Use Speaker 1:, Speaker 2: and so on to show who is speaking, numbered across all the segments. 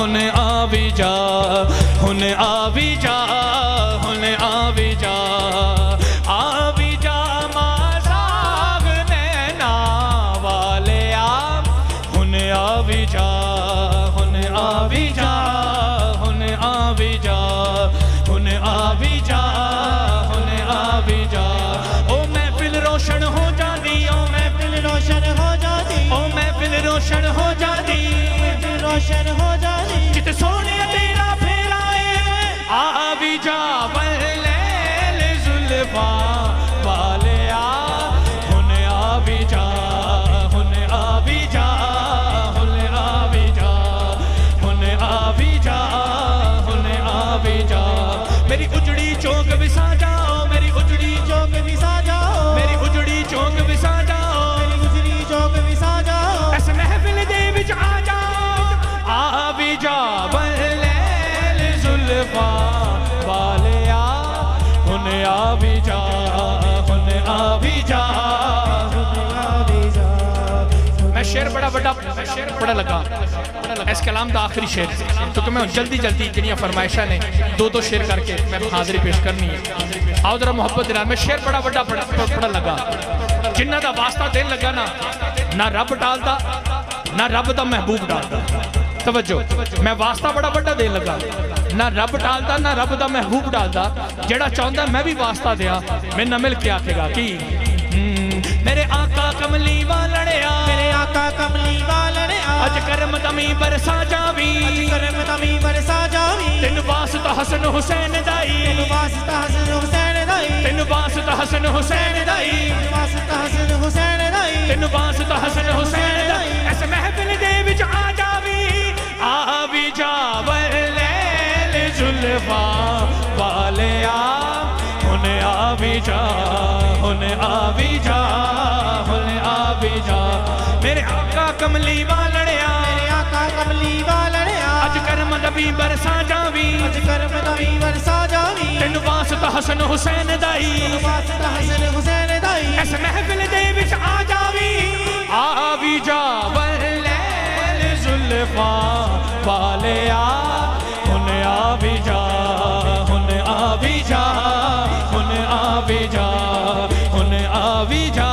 Speaker 1: ہن آوی جا ہن آوی جا ہن آوی جا آوی جا مازاغ نینا والیا ہن آوی جا ہن آوی جا ہن آوی جا ہن آوی جا ہن آوی جا او محفل روشن ہو جاتی او محفل روشن ہو جاتی او محفل روشن ہو جاتی روشن ہو جاتی جت سونے تیرا پھیلائے آوی جا واللیل زلفاں والیا ہن آوی جا ہن آوی جا ہن آوی جا ہن آوی جا ہن آوی جا میری اجڑی چوک وسا جاؤ میری اجڑی چوک وسا جاؤ میری اجڑی چوک وسا جاؤ میری اجڑی چوک وسا جاؤ اس محفل دے وچ آ جاؤ آوی جا واللیل زلفاں والیا ہن آوی جا ہن آوی جا ہن آوی جا میں شعر بڑا لگا اس کلام دا آخری شعر کیونکہ میں جلدی جنیاں فرمائشہ نے دو شعر کر کے میں حاضری پیش کرنی ہے آؤ ذرا محبت دلال میں شعر بڑا لگا جنہ دا واسطہ دین لگا نہ رب ڈالتا نہ رب دا محبوب ڈالتا توجہ میں واسطہ بڑا دین لگا نہ رب ڈالتا نہ رب دا محبوب ڈالتا جیڑا چاہتا میں بھی واسطہ دیا میں نہ مل کے آکے گا کی میرے آقا کملی والڑیا میرے آقا کملی والڑیا اج کرم دمی برسا جاوی اج کرم دمی برسا جاوی تین واسطہ حسن حسین دائی تین واسطہ حسن حسین دائی تین واسطہ حسن حسین دائی تین واسطہ حسن حسین دائی تین واسطہ حسن حسین دائی اس محفل دے وچ آ جاوی آوی جا واللیل زلفاں والیا ہن آوی جا ہن آوی جا ہن آوی جا میرے آقا کملی والڑیا میرے آقا کملی والڑیا اج کرم دبی برسا جاوی اج کرم دبی برسا جاوی تین واسطہ حسن حسین دائی تین واسطہ حسن حسین دائی اس محفل دے وچ آ جاوی آوی جا واللیل زلفاں والیا ہن آوی جا ہن آوی جا ہن آوی جا ہن آوی جا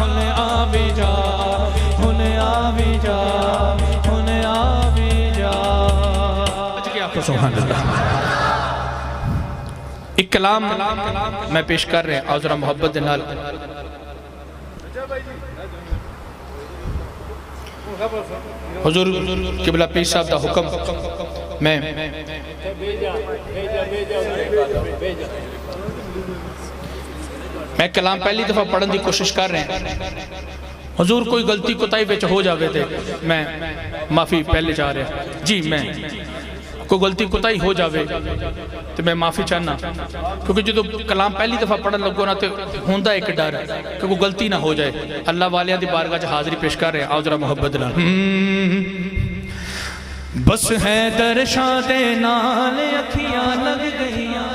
Speaker 1: ہن آوی جا ہن آوی جا ہن آوی جا سبحان اللہ ایک کلام میں پیش کر رہے ہیں آؤ ذرا محبت دلال حضور قبلہ پیر صاحب دا حکم میں کلام پہلی دفعہ پڑھن دی کوشش کر رہے ہیں حضور کوئی غلطی کوتاہی وچ ہو جاوے تھے میں معافی پہلے چاہ رہے ہیں جی میں کوئی غلطی کوتاہی ہو جاوے تو میں معافی چاہنا کیونکہ جو کلام پہلی دفعہ پڑھن لگو نا تو ہوندہ ایک ڈر ہے کہ وہ غلطی نہ ہو جائے اللہ والیاں دی بارگاہ چ حاضری پیش کر رہے ہیں آؤ ذرا محبت دلال بس ہے درشاں دے نال اکھیاں لگ گئیاں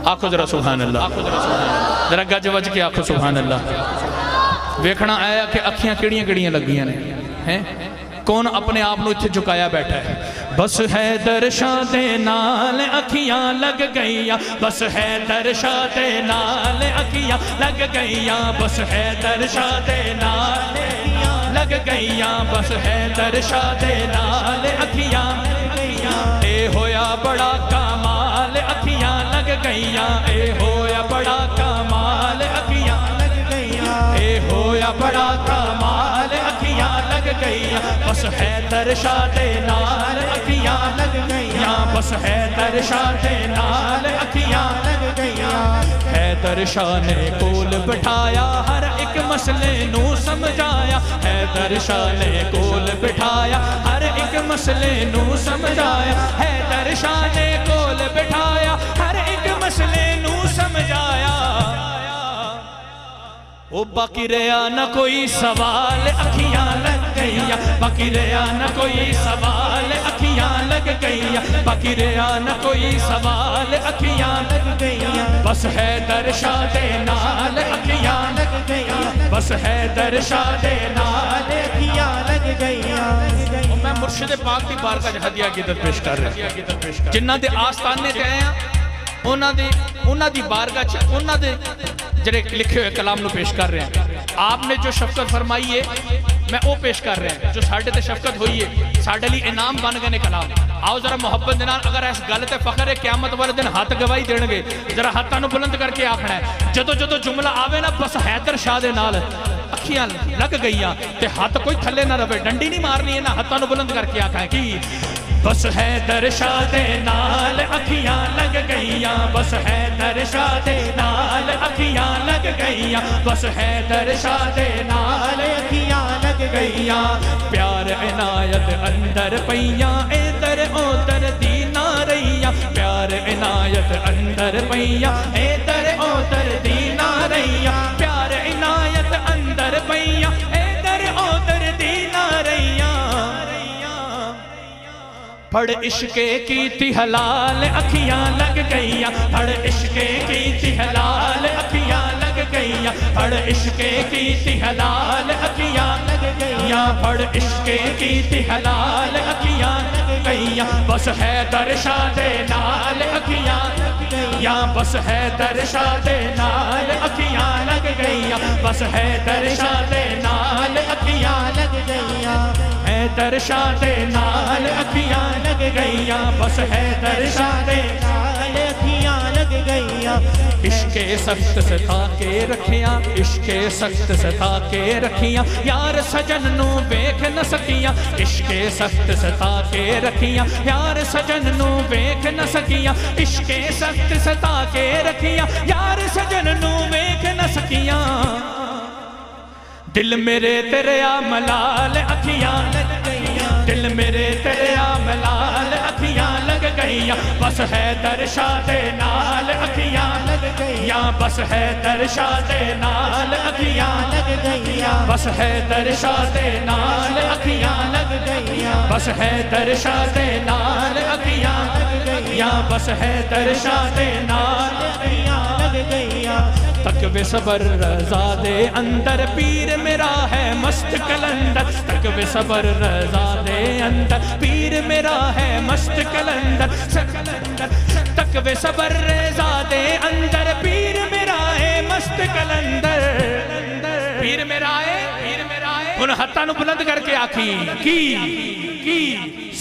Speaker 1: آنکھو ذرا سبحان اللہ ذرا گج وج کے آنکھو سبحان اللہ ویکھنا آیا کہ اکھیاں کڑیاں لگیاں نے کون اپنے آپ نو اتھے جھکایا بیٹھا ہے بس ہے درشاں دے نال اکھیاں لگ گئیاں بس ہے درشاں دے نال اکھیاں لگ گئیاں بس ہے درشاں دے نال لگ گئیاں بس ہے درشاں دے نال اکھیاں اے ہویا بڑا کمال اکھیاں لگ گئیاں اے ہویا بڑا کمال اکھیاں لگ گئیاں اے ہویا بڑا کمال اکھیاں لگ گئیاں بس ہے درشاں دے نال اکھیاں لگ گئیاں بس ہے درشاں دے نال اکھیاں لگ گئیاں حیدر شاہ نے کول بٹھایا ہر ایک مسئلے نو سمجھایا حیدر شاہ نے کول بٹھایا ہر ایک مسئلے نو سمجھایا حیدر شاہ نے کول بٹھایا ہر ایک مسئلے نو سمجھایا او باقی رہا نہ کوئی سوال اکھیاں لگ گئیاں باقی رہا نہ کوئی سوال اکھیاں لگ گئیاں باقی رہا نہ کوئی سوال اکھیاں لگ گئیاں بس حیدر شاہ دے نال اکھیاں لگ گئیاں بس حیدر شاہ دے نال اکھیاں لگ گئیاں میں مرشد پاک دی بارگاہ وچ ہدیہ عقیدت پیش کر رہا جنہاں دے آستانے تے آئے ہیں انہاں دی بارگاہ چ انہاں دے جڑے لکھے ہوئے کلام نو پیش کر رہے ہیں آپ نے جو شفقت فرمائی ہے میں وہ پیش کر رہے ہیں جو ساڑھے تے شفقت ہوئی ہے ساڑھے لی انعام بن گئے کلام آؤ ذرا محبت دنال اگر اس غلط فخر ہے قیامت والے دن ہاتھ گواہی دین گے ذرا ہاتھاں نو بلند کر کے آکھنا ہے جدو جدو جملہ آوے نا بس حیدر شاہ دے نال اکھیاں لگ گئیاں تے ہاتھ کوئی تھلے نہ رہے ڈنڈی نہیں مارنی ہے نا ہاتھاں نو بلند کر کے آکھنا ہے کی بس حیدر شاہ دے نال اکھیاں لگ گئیاں بس حیدر شاہ دے نال اکھیاں لگ گئیاں بس حیدر شاہ دے نال اکھیاں لگ گئیاں پیار عنایت اندر پیاں ادھر ادھر دی نہ رہیاں پیار عنایت اندر پیاں ادھر ادھر دی نہ رہیاں پیار عنایت اندر پیاں ادھر ادھر دی نہ رہیاں پڑھ عشق کی تھی حلال اکھیاں لگ گئیاں پڑھ عشق کی تھی حلال اکھیاں لگ گئیاں پڑھ عشق کی تھی حلال اکھیاں لگ گئیاں پڑھ عشق کی تھی حلال اکھیاں لگ گئیاں بس حیدر شاہ دے نال اکھیاں لگ گئیاں بس حیدر شاہ دے نال اکھیاں لگ گئیاں بس حیدر شاہ دے نال اکھیاں لگ گئیاں حیدر شاہ دے نال اکھیاں لگ گئیاں بس حیدر شاہ دے نال اکھیاں لگ گئیاں عشق سخت ستا کے رکھیاں عشق سخت ستا کے رکھیاں یار سجن نو ویکھ نہ سکیاں عشق سخت ستا کے رکھیاں یار سجن نو ویکھ نہ سکیاں عشق سخت ستا کے رکھیاں یار سجن نو ویکھ نہ سکیاں دل میرے تیرے ملال اکھیاں لگ گئیاں دل میرے تیرے ملال اکھیاں لگ گئیاں بس حیدر شاہ دے نال اکھیاں لگ گئیاں بس حیدر شاہ دے نال اکھیاں لگ گئیاں بس حیدر شاہ دے نال اکھیاں لگ گئیاں بس حیدر شاہ دے نال اکھیاں لگ گئیاں بس حیدر شاہ دے نال اکھیاں لگ گئیاں تقوی صبر رضا دے اندر پیر میرا ہے مست کلندر تقوی صبر رضا دے اندر پیر میرا ہے مست کلندر تقوی صبر رضا دے اندر پیر میرا ہے مست کلندر پیر میرا ہے ان ہتھاں نو بلند کر کے آکھی کی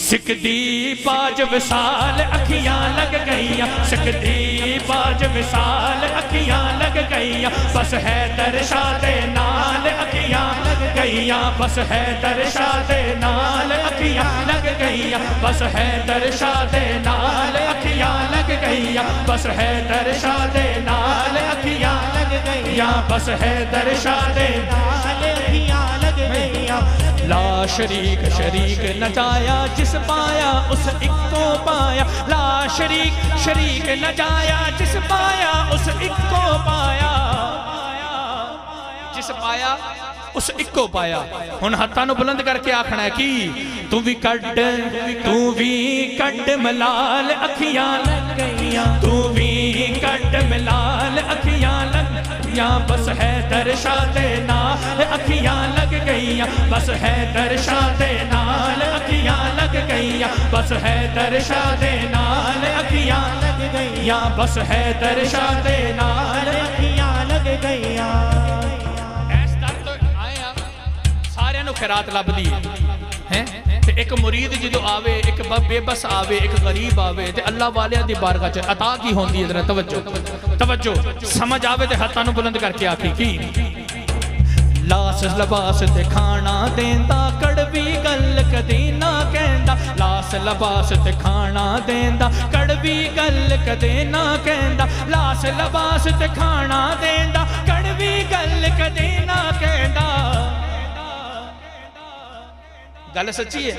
Speaker 1: سکدی باج وصال اکھیاں لگ گئیاں سکدی باج وصال اکھیاں لگ گئیاں بس حیدر شاہ دے نال اکھیاں لگ گئیاں بس حیدر شاہ دے نال اکھیاں لگ گئیاں بس حیدر شاہ دے نال اکھیاں لگ گئیاں بس حیدر شاہ دے نال اکھیاں لگ گئیاں بس حیدر شاہ دے نال اکھیاں لگ گئیاں لا شریک شریک نہ جایا جس پایا اس ایک کو پایا لا شریک نہ جایا جس پایا اس ایک کو پایا جس پایا اس ایک کو پایا ان ہتھاں نو بلند کر کے آکھنا ہے کی تو بھی کڈ ملال اکھیاں لگ گئیاں تو بھی کڈ ملال اکھیاں لگ گئیاں بس حیدر شاہ دے نال اکھیاں لگ گئیاں بس حیدر شاہ دے نال اکھیاں لگ گئیاں بس حیدر شاہ دے نال اکھیاں لگ گئیاں بس حیدر شاہ دے نال اکھیاں لگ گئیاں خیرات لب دی ہے ایک مرید جدو آوے ایک بے بس آوے ایک غریب آوے تے اللہ والے دی بارگاہ چاہے عطا کی ہوندی ہے توجہ سمجھ آوے تے ہتھاں نو بلند کر کے آکھی کی لاس لباس تے کھانا دیندا کڑوی گل کدی نہ کہندا لاس لباس تے کھانا دیندا کڑوی گل کدی نہ کہندا لاس لباس تے کھانا دیندا کڑوی گل کدی نہ کہندا گل سچی ہے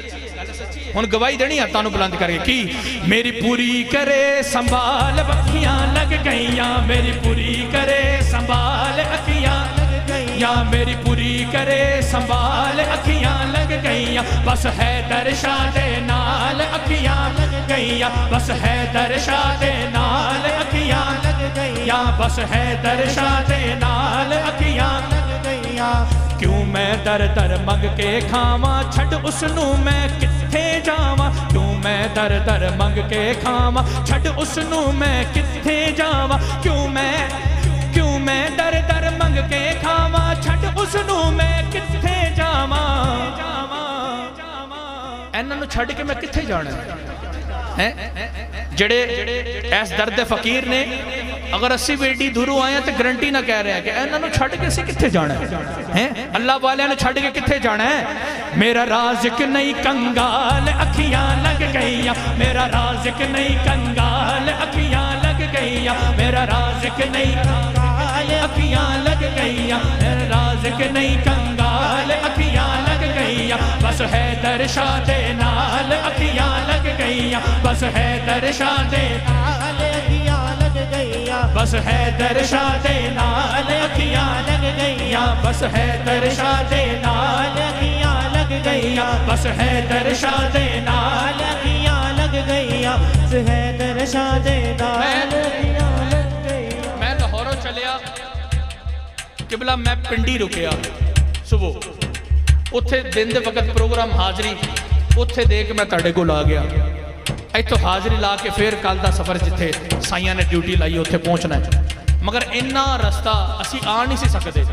Speaker 1: ہن گواہی دینی ہتھاں نو بلند کر کے کی میری پوری کرے سنبھال اکھیاں لگ گئیاں میری پوری کرے سنبھال اکھیاں لگ گئیاں میری پوری کرے سنبھال اکھیاں لگ گئیاں گئیاں بس حیدر شاہ دے نال اکھیاں لگ گئیاں بس حیدر شاہ دے نال اکھیاں لگ گئیاں بس حیدر شاہ دے نال اکھیاں لگ گئیاں کیوں میں در در منگ کے کھاواں چھڈ اس نوں میں کتھے جاواں کیوں میں در در منگ کے کھاواں چھڈ اس نوں میں کتھے جاواں کیوں میں در در منگ کے کھاواں چھڈ اس نوں میں کتھے جاواں انہاں نوں چھڈ کے میں کتھے جانا ہے جڑے ایس درد فقیر نے اگر اسی بیٹی دھرو آئیں تو گرنٹی نہ کہہ رہے ہیں کہ انہاں نوں چھڈ کے اسی کتھے جانا ہے اللہ والے نے چھڈ کے کتھے جانا ہے میرا رازق نہیں کنگال اکھیاں لگ گئیاں میرا رازق نہیں کنگال اکھیاں لگ گئیاں میرا رازق نہیں کنگال اکھیاں لگ گئیاں میرا رازق نہیں کنگال اکھیاں لگ گئیاں بس حیدر شاہ دے نال اکھیاں لگ گئیاں بس حیدر شاہ دے نال اکھیاں لگ گئیاں بس حیدر شاہ دے نال اکھیاں لگ گئیاں بس حیدر شاہ دے نال اکھیاں لگ گئیاں بس حیدر شاہ دے نال اکھیاں لگ گئیاں بس حیدر شاہ دے نال اکھیاں لگ گئیاں میں لاہوروں چلیا قبلہ میں پنڈی رکیا صبح اتھے دن دے وقت پروگرام حاضری اتھے دیکھ میں تاڑے کو لا گیا ایتو حاضری لا کے پھر کال دا سفر جتھے سائیاں نے ڈیوٹی لائی اتھے پہنچنا ہے مگر انہا رستہ اسی آن نہیں سی سکتے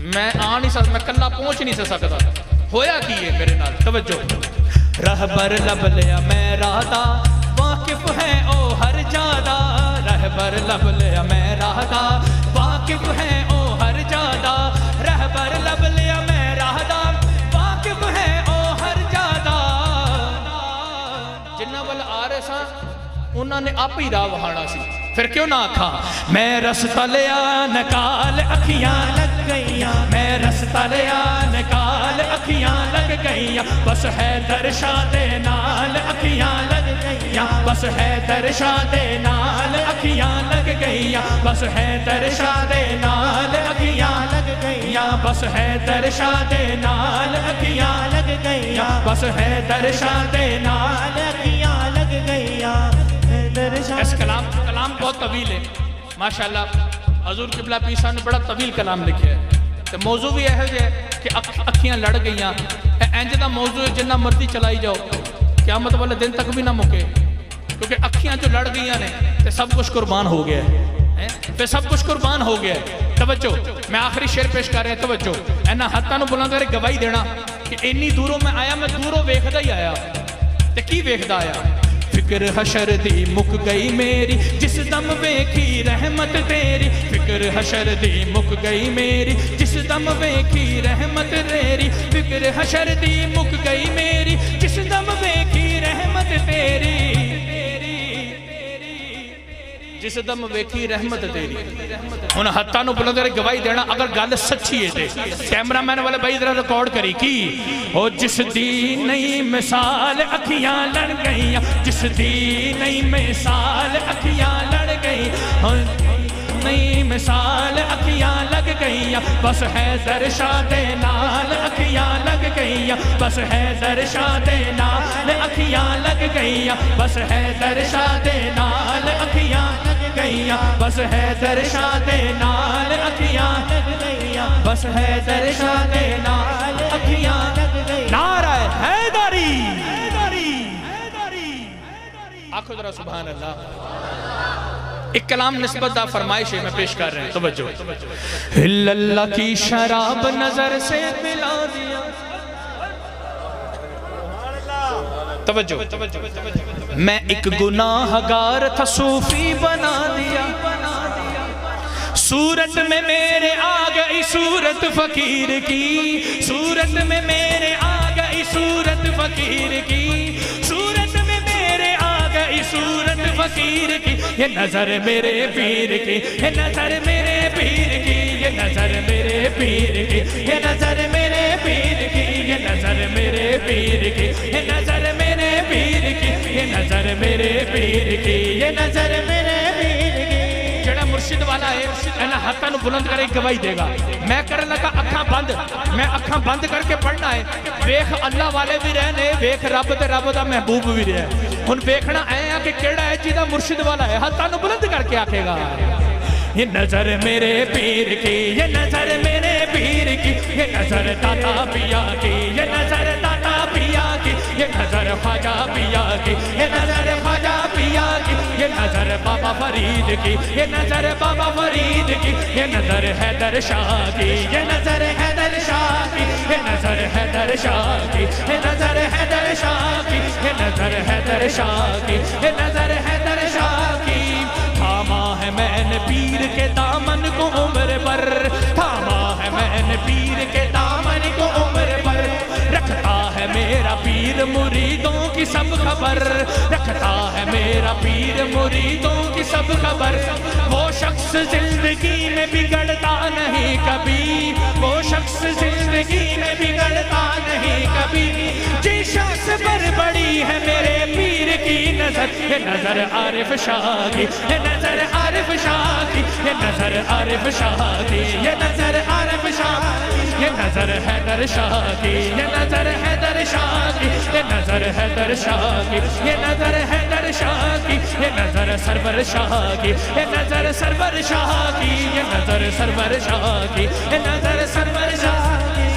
Speaker 1: میں آن نہیں سکتا میں کلہ پہنچ نہیں سی سکتا ہویا کی ہے میرے نال توجہ رہبر لب لیا میں راہدہ واقف ہے او ہر جادہ رہبر لب لیا میں راہدہ واقف ہے او ہر جادہ رہبر لب لیا میں راہدہ واقف ہے او ہر جادہ جنہ وال آ رہے ساں انہوں نے آپ ہی راہ وہانا سی پھر کیوں نہ کھا میں رستہ لیا نکال اکھیاں لگ گئیاں میں رستہ لیا نکال اکھیاں لگ گئیاں بس حیدر شاہ دے نال اکھیاں لگ گئیاں بس حیدر شاہ دے نال اکھیاں لگ گئیاں بس حیدر شاہ دے نال اکھیاں لگ گئیاں بس حیدر شاہ دے نال اکھیاں لگ گئیاں بس حیدر شاہ دے نال اکھیاں لگ گئیاں اس کلام بہت طویل ہے ماشاءاللہ حضور قبلہ پیسہ نے بڑا طویل کلام لکھے ہے تو موضوع بھی ہے کہ اکھیاں لڑ گئیاں اینجدہ موضوع ہے جنہ مرضی چلائی جاؤ قیامت والے دن تک بھی نہ مکے کیونکہ اکھیاں جو لڑ گئیاں نے تو سب کچھ قربان ہو گیا ہے پھر سب کچھ قربان ہو گیا ہے توجہ میں آخری شعر پیش کر رہے ہیں توجہ اینا حتیٰ نو بلند کرے گواہی دینا کہ انی دوروں میں آیا میں دوروں ویکھدہ ہی آیا تے کی ویکھدہ آیا فکر حشر دی مک گئی میری جس دم ویکھی رحمت تیری فکر حشر دی مک گئی میری جس دم ویکھی رحمت تیری فکر حشر دی مک گئی میری جس دم ویکھی رحمت تیری جس دم ویکھی رحمت تیری انہاں حتیٰ نو بلند کرے گواہی دینا اگر گل سچی ہے تے کیمرہ مین والے بھائی ذرا ریکارڈ کری کی او جس دی نئی مثال اکھیاں لڑ گئیاں جس دی نئی مثال اکھیاں لڑ گئی نئی مثال اکھیاں لگ گئیاں بس حیدر شاہ دے نال اکھیاں لگ گئیاں بس حیدر شاہ دے نال اکھیاں لگ گئیاں بس حیدر شاہ دے نال اکھیاں لگ گئیاں بس حیدر شاہ دے نال اکھیاں لگ گئیاں بس حیدر شاہ دے نال اکھیاں لگ گئیاں نعرہ حیدری آنکھو ذرا سبحان اللہ ایک کلام نسبت دا فرمائش ہے میں پیش کر رہے ہیں توجہ اللہ کی شراب نظر سے ملا دیا توجہ میں ایک گناہ گار تھا صوفی بنا دیا صورت میں میرے آ گئی صورت فقیر کی صورت میں میرے آ گئی صورت فقیر کی صورت میں میرے آ گئی صورت فقیر کی یہ نظر میرے پیر کی یہ نظر میرے پیر کی یہ نظر میرے پیر کی یہ نظر میرے پیر کی یہ نظر میرے پیر کی یہ نظر میرے پیر کی یہ نظر میرے پیر کی یہ نظر میرے پیر کی جڑا مرشد والا ہے انہا ہاتھوں نو بلند کرے گواہی دے گا. میں کرن لگا اکھاں بند, میں اکھاں بند کر کے پڑھنا ہے. ویکھ اللہ والے بھی رہنے, ویکھ رب تے رب دا محبوب بھی رہے. ہن ویکھنا اے ہے کہ کیڑا ہے جیدا مرشد والا ہے, ہاتھوں نو بلند کر کے آکھے گا یہ نظر میرے پیر کی, یہ نظر میرے پیر کی, یہ نظر داتا پیا کی, یہ نظر داتا پیا کی, یہ نظر خواجہ پیا کی, یہ نظر خواجہ پیا کی, یہ نظر بابا فرید کی, یہ نظر بابا فرید کی, یہ نظر حیدر شاہ کی, یہ نظر حیدر شاہ کی, یہ نظر حیدر شاہ کی, یہ نظر حیدر شاہ کی, یہ نظر حیدر شاہ کی, یہ نظر حیدر شاہ کی. تھاما ہے میں نے پیر کے دامن کو عمر پر, تھاما ہے میں نے پیر کے دامن کو عمر پر, رکھتا ہے میرا پیر مریدوں کی سب خبر, رکھتا ہے میرا پیر مریدوں کی سب خبر. وہ شخص زندگی میں بگڑتا نہیں کبھی, وہ شخص زندگی میں بگڑتا نہیں کبھی, جس شخص پر بڑی ہے میرے پیر کی نظر, یہ نظر عارف شاہ کی, یہ نظر عارف شاہ کی, یہ نظر عارف شاہ کی, یہ نظر عارف شاہ کی, یہ نظر حیدر شاہ کی, یہ نظر حیدر شاہ کی, یہ نظر حیدر شاہ کی, یہ نظر حیدر شاہ کی, یہ نظر سرور شاہ کی, یہ نظر سرور شاہ کی, یہ نظر سرور شاہ کی, یہ نظر سرور شاہ کی.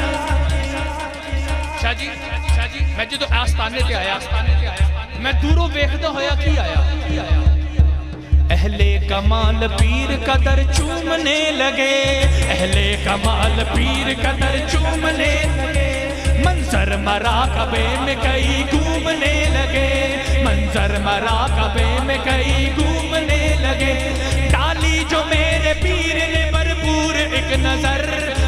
Speaker 1: شاہ جی میں جو آستانے تے آیا, میں دوروں ویکھدا ہویا کی آیا, اہل کمال پیر کا در چومنے لگے, اہل کمال پیر کا در چومنے لگے, منظر مراقبے میں کئی گھومنے لگے, منظر مراقبے میں کئی گھومنے لگے. ڈالی جو میرے پیر نے بھرپور ایک نظر,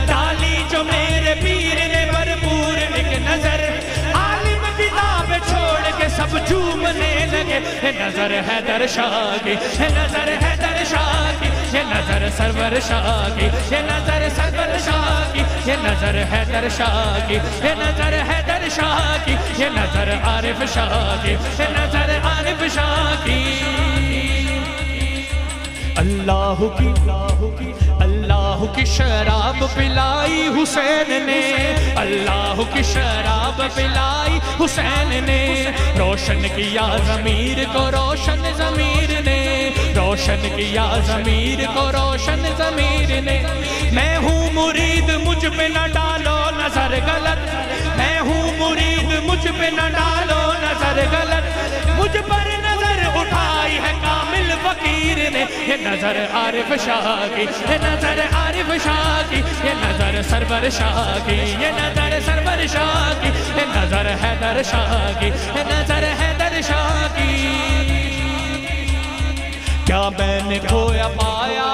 Speaker 1: ڈالی جو میرے پیر نے بھرپور ایک نظر, عالم کتاب چھوڑ کے سب جھومنے لگے. یہ نظر حیدر شاہ کی, یہ نظر حیدر شاہ کی, یہ نظر سرور شاہ کی, یہ نظر سرور شاہ کی, یہ نظر حیدر شاہ کی, یہ نظر حیدر شاہ کی, یہ نظر عارف شاہ کی, یہ نظر عارف شاہ کی. اللہ کی اللہ کی شراب پلائی حسین نے, اللہ کی شراب پلائی حسین نے, روشن کیا ضمیر کو روشن ضمیر نے, روشن کیا ضمیر کو روشن ضمیر نے. میں ہوں مرید مجھ پہ نہ ڈالو نظر غلط, میں ہوں مرید مجھ پہ نہ ڈالو نظر غلط, مجھ پر نظر اٹھائی ہے کامل فقیر نے. یہ نظر عارف شاہ کی, یہ نظر عارف شاہ کی, یہ نظر سرور شاہ کی, یہ نظر سرور شاہ کی, یہ نظر حیدر شاہ کی, یہ نظر حیدر شاہ کی. کیا میں نے کھویا پایا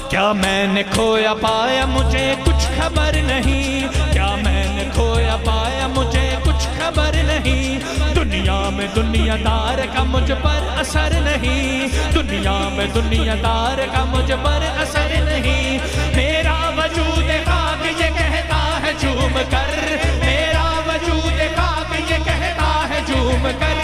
Speaker 1: کیا میں نے کھویا پایا مجھے کچھ خبر نہیں, کیا میں نے کھویا پایا مجھے کچھ خبر نہیں, دنیا میں دنیا دار کا مجھ پر اثر نہیں, دنیا میں دنیا دار کا مجھ پر اثر نہیں. میرا وجود خاک یہ کہتا ہے جھوم کر, میرا وجود خاک یہ کہتا ہے جھوم کر,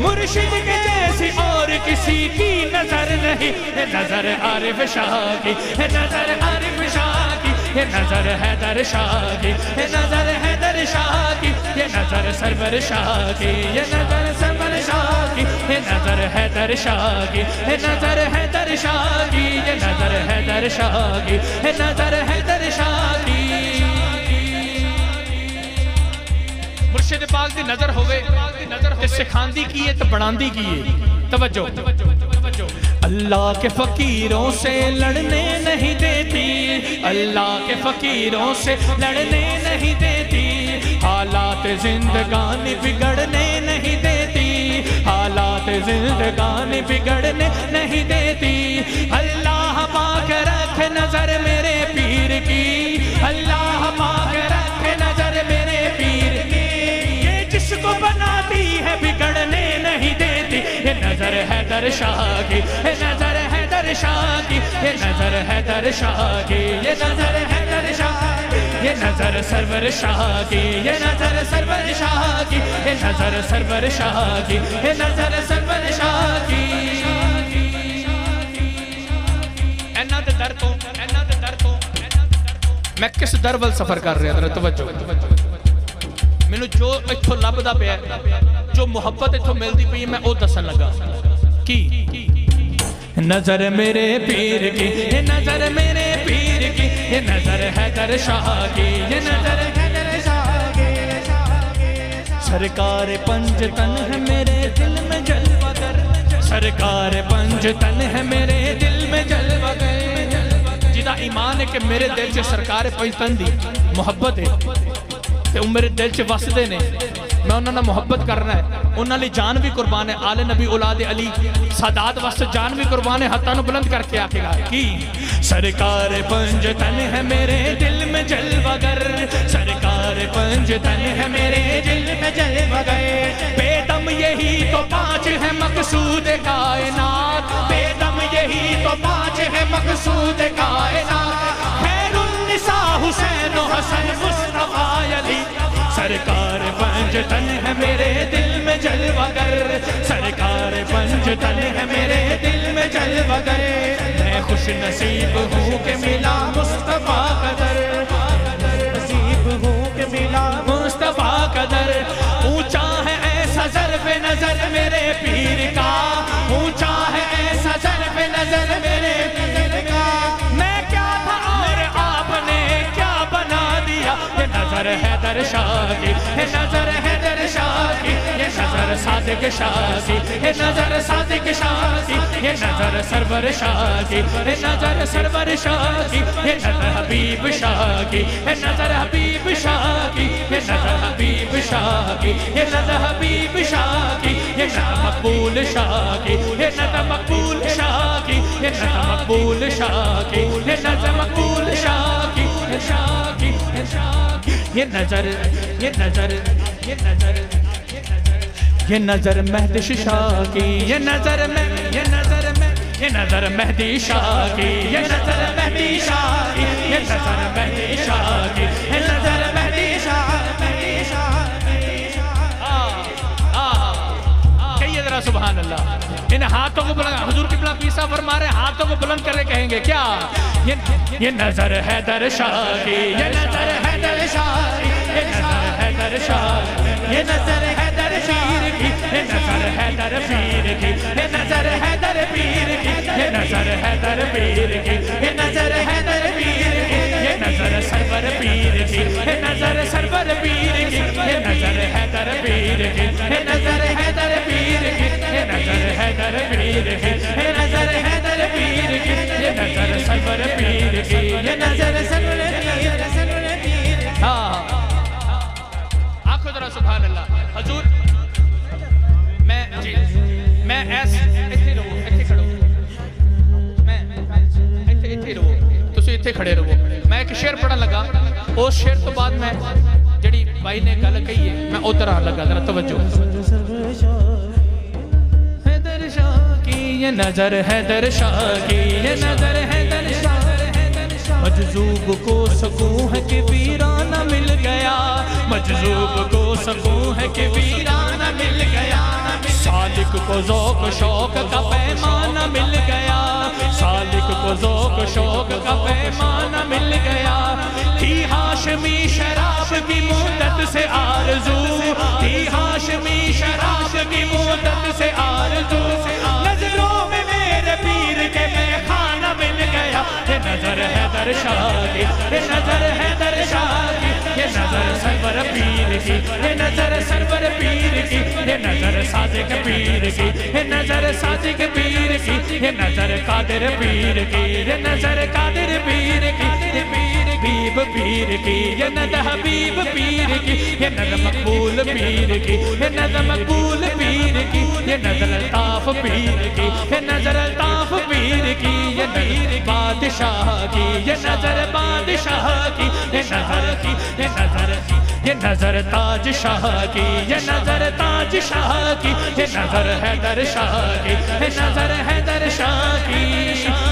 Speaker 1: مرشد کے جیسی اور کسی کی نظر نہیں. یہ نظر عارف شاہ کی, یہ نظر عارف شاہ کی, یہ نظر حیدر شاہ کی, یہ نظر حیدر شاہ کی, یہ نظر سرور شاہ کی, یہ نظر سرور شاہ کی, یہ نظر حیدر شاہ کی, یہ نظر حیدر شاہ کی, یہ نظر حیدر شاہ کی, یہ نظر حیدر شاہ کی. مرشد پاک دی نظر ہوئے تے سکھاندی کیے تے بناندی کیے. توجہ اللہ کے فقیروں سے لڑنے نہیں دیتی, اللہ کے فقیروں سے لڑنے نہیں دیتی, حالات زندگانی بگڑنے نہیں دیتی, حالات زندگانی بگڑنے نہیں دیتی. اللہ پاک رکھ نظر میرے پیر کی, اللہ پاک رکھ نظر میرے پیر کی, یہ جس کو بناتی ہے بگڑنے نہیں دیتی. یہ نظر حیدر شاہ کی, یہ نظر حیدر شاہ کی، یہ نظر حیدر شاہ کی، یہ نظر حیدر شاہ کی، یہ نظر سرور شاہ کی، یہ نظر سرور شاہ کی، یہ نظر سرور شاہ کی، یہ نظر سرور شاہ کی۔ اینا دے در تو میں کس در ول سفر کر رہا تھا؟ توجہ میں نے جو اتھو لب دا پیا جو محبت اتھو ملتی پئی میں او دسن لگا کی نظر میرے پیر کی، یہ نظر میرے پیر کی، یہ نظر حیدر شاہ کی، یہ نظر حیدر شاہ کی۔ سرکار پنج تن ہے میرے دل میں جلوہ گر، سرکار پنج تن ہے میرے دل میں جلوہ گر۔ جدا ایمان ہے کہ میرے دل سے سرکار پنج تن دی محبت ہے تے وہ میرے دل سے واسدے نے، میں انہوں نے محبت کرنا ہے، انہوں نے جان بھی قربان ہے، آل نبی اولاد علی سادات واسطے جان بھی قربان ہے، ہتھاں نو بلند کر کے آکے گا کی سرکار پنج تن ہے میرے دل میں جلوہ گر، سرکار پنج تن ہے میرے دل میں جلوہ گر۔ بے دم یہی تو پانچ ہے مقصود کائنات، بے دم یہی تو پانچ ہے مقصود کائنات، خیر النساء حسین و حسن مصطفیٰ علی۔ سرکار پنج تن ہے میرے دل میں جلوہ گر، سرکار پنج تن ہے میرے دل میں جلوہ گر۔ میں خوش نصیب ہوں کہ ملا مصطفیٰ قدر، نصیب ہوں کہ ملا مصطفیٰ قدر۔ اونچا ہے ایسا ضرب نظر میرے پیر کا، اونچا ہے ایسا ضرب نظر میرے پیر کا۔ میں کیا تھا اور آپ نے کیا بنا دیا، یہ نظر حیدر شاہ کی، یہ نظر حیدر شاہ کی، یہ نظر صادق شاہ کی، یہ نظر صادق شاہ کی، یہ نظر سرور شاہ کی، یہ نظر سرور شاہ کی، یہ نظر حبیب شاہ کی، یہ نظر حبیب شاہ کی، یہ نظر حبیب شاہ کی، یہ نظر حبیب شاہ کی، یہ نظر مقبول شاہ کی، یہ نظر مقبول شاہ کی، یہ نظر مقبول شاہ کی، یہ نظر مقبول شاہ کی، یہ شاہ کی، یہ شاہ کی۔ یہ نظر یہ نظر یہ نظر یہ نظر مہدی شاہ کی، یہ نظر میں یہ نظر میں یہ نظر مہدی شاہ کی، یہ نظر مہدی شاہ کی، یہ نظر مہدی شاہ کی، یہ نظر مہدی شاہ مہدی شاہ۔ کہیے ذرا سبحان اللہ۔ ان ہاتھوں کو بلند، حضور کی بلا پیسا فرما رہے ہاتھوں کو بلند کرے کہیں گے کیا؟ یہ نظر حیدر شاہ کی، یہ نظر حیدر شاہ کی، یہ نظر حیدر شاہ کی، یہ نظر حیدر پیر کی، یہ نظر حیدر پیر کی، یہ نظر حیدر پیر کی، یہ نظر حیدر پیر کی، یہ نظر حیدر پیر کی، یہ نظر سرور پیر کی، یہ نظر سرور پیر کی، یہ نظر حیدر پیر کی، یہ نظر حیدر پیر کی، یہ نظر حیدر پیر کی، یہ نظر حیدر پیر کی، یہ نظر سرور پیر کی، یہ نظر سرور پیر کی۔ ہاں آنکھو ذرا سبحان اللہ۔ حضور میں ایسے اتھے رہو، اتھے کھڑو، میں اتھے رہو، تسی اتھے کھڑے رہو۔ میں ایک شعر پڑھا لگا، اس شعر تو بعد میں جڑی بھائی نے گل کہی ہے میں ادھر آ لگا، ذرا توجہ۔ حیدر شاہ کی، یہ نظر حیدر شاہ کی، یہ نظر حیدر شاہ۔ مجذوب کو سکون ہے کہ ویرانہ مل گیا، مجذوب کو سکون ہے کہ ویرانہ مل گیا، سالک کو ذوق شوق کا پیمانہ مل گیا، سالک کو ذوق شوق کا پیمانہ مل گیا۔ تھی ہاشمی شراب کی مدت سے آرزو، تھی ہاشمی شراب کی مدت سے آرزو، نظروں میں میرے پیر کے میں خانہ مل گیا۔ یہ نظر حیدر شاہ کی، یہ نظر حیدر شاہ کی، یہ نظر سرور پیر کی، یہ نظر سرور پیر کی، یہ نظر صادق پیر کی، یہ نظر صادق پیر کی، یہ نظر قادر پیر کی، یہ نظر قادر پیر کی، یہ پیر حبیب پیر کی، یہ نظر حبیب پیر کی، یہ نظر مقبول پیر کی، یہ نظر مقبول پیر کی، یہ نظر الطاف پیر کی، یہ نظر الطاف پیر کی، یہ نظر بادشاہ کی، یہ نظر بادشاہ کی، یہ نظر کی، یہ نظر کی، یہ نظر تاج شاہ کی، یہ نظر تاج شاہ کی، یہ نظر حیدر شاہ کی، یہ نظر حیدر شاہ کی۔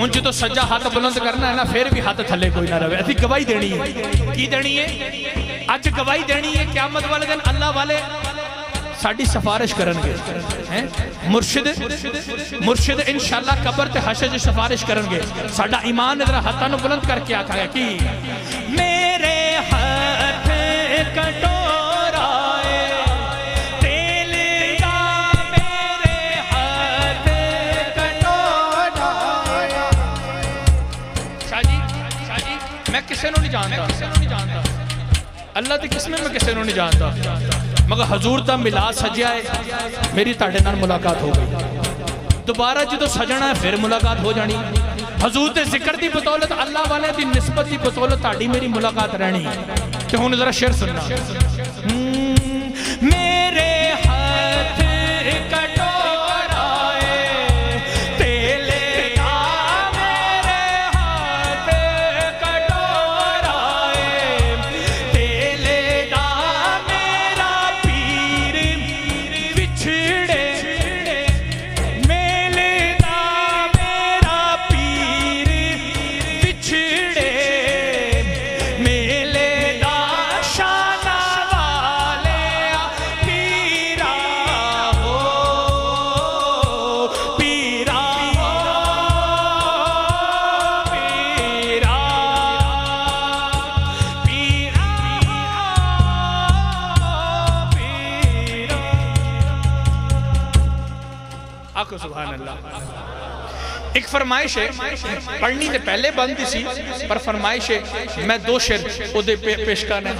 Speaker 1: ہوں جدو سجا ہاتھ بلند کرنا ہے نا پھر بھی ہاتھ تھلے کوئی نہ رہے ایسی گواہی دینی ہے کی دینی ہے اج گواہی دینی ہے قیامت والے دن اللہ والے ساڑی سفارش کرنگے مرشد انشاءاللہ قبر تے حشر جی سفارش کرنگے ساڑا ایمان ادھر ہاتھانو بلند کر کے آکھا ہے کی میرے ہاتھ کٹور آئے تیل دا میرے ہاتھ کٹور آئے شاہ جی میں کسے نو نہیں جانتا اللہ دی قسمیں میں کسے نو نہیں جانتا مگر حضور دا ملا سجیا ہے میری تاڑے نال ملاقات ہو گئی دوبارہ جدو سجنا ہے پھر ملاقات ہو جانی حضور دے ذکر دی بطولت اللہ والے دی نسبت دی بطولت تاڑی میری ملاقات رہنی کہ ہوں ذرا شعر سننا میرے ہاتھ کٹور آئے تیل دا میرے ہاتھ کٹور آئے تیل دا میرا پیر بچھڑے میل دا میرا پیر بچھڑے میل دا شانہ والے پیرا ہو پیرا ہو پیرا پیرا پیرا آکھو سبحان اللہ ایک فرمائش ہے پڑھنی دے پہلے بندی سی پر فرمائش ہے میں دو شعر او دے پیش کرنے